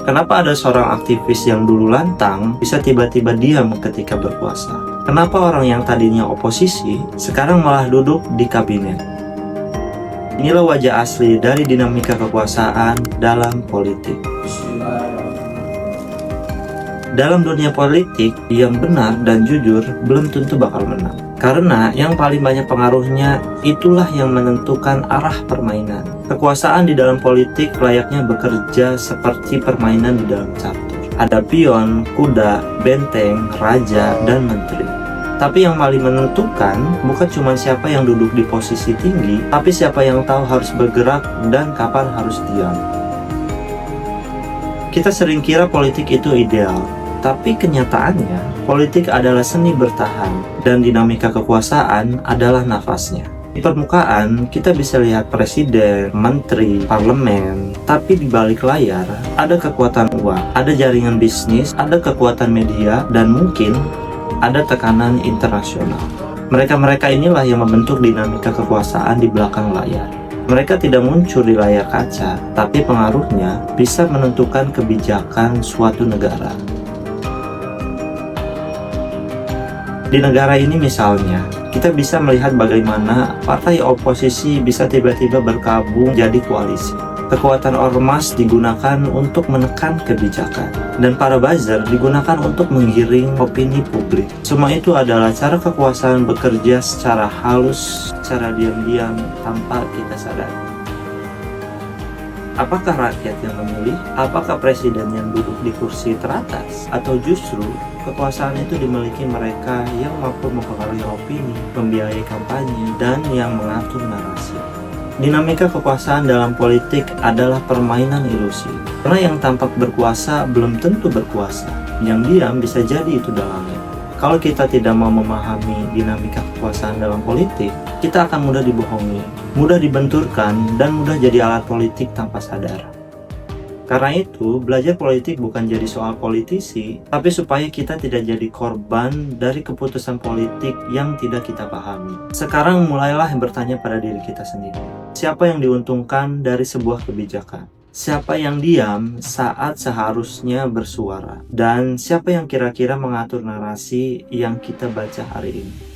Kenapa ada seorang aktivis yang dulu lantang bisa tiba-tiba diam ketika berkuasa? Kenapa orang yang tadinya oposisi sekarang malah duduk di kabinet? Inilah wajah asli dari dinamika kekuasaan dalam politik. Dalam dunia politik, yang benar dan jujur belum tentu bakal menang. Karena yang paling banyak pengaruhnya, itulah yang menentukan arah permainan. Kekuasaan di dalam politik layaknya bekerja seperti permainan di dalam catur. Ada pion, kuda, benteng, raja, dan menteri. Tapi yang paling menentukan bukan cuma siapa yang duduk di posisi tinggi, tapi siapa yang tahu harus bergerak dan kapan harus diam. Kita sering kira politik itu ideal, tapi kenyataannya, politik adalah seni bertahan, dan dinamika kekuasaan adalah nafasnya. Di permukaan, kita bisa lihat presiden, menteri, parlemen, tapi di balik layar, ada kekuatan uang, ada jaringan bisnis, ada kekuatan media, dan mungkin ada tekanan internasional. Mereka-mereka inilah yang membentuk dinamika kekuasaan di belakang layar. Mereka tidak muncul di layar kaca, tapi pengaruhnya bisa menentukan kebijakan suatu negara. Di negara ini misalnya, kita bisa melihat bagaimana partai oposisi bisa tiba-tiba bergabung jadi koalisi. Kekuatan ormas digunakan untuk menekan kebijakan, dan para buzzer digunakan untuk menggiring opini publik. Semua itu adalah cara kekuasaan bekerja secara halus, secara diam-diam, tanpa kita sadari. Apakah rakyat yang memilih? Apakah presiden yang duduk di kursi teratas? Atau justru kekuasaan itu dimiliki mereka yang mampu mempengaruhi opini, membiayai kampanye, dan yang mengatur narasi? Dinamika kekuasaan dalam politik adalah permainan ilusi. Karena yang tampak berkuasa belum tentu berkuasa. Yang diam bisa jadi itu dalangnya. Kalau kita tidak mau memahami dinamika kekuasaan dalam politik, kita akan mudah dibohongi, mudah dibenturkan, dan mudah jadi alat politik tanpa sadar. Karena itu, belajar politik bukan jadi soal politisi, tapi supaya kita tidak jadi korban dari keputusan politik yang tidak kita pahami. Sekarang mulailah bertanya pada diri kita sendiri. Siapa yang diuntungkan dari sebuah kebijakan? Siapa yang diam saat seharusnya bersuara? Dan siapa yang kira-kira mengatur narasi yang kita baca hari ini?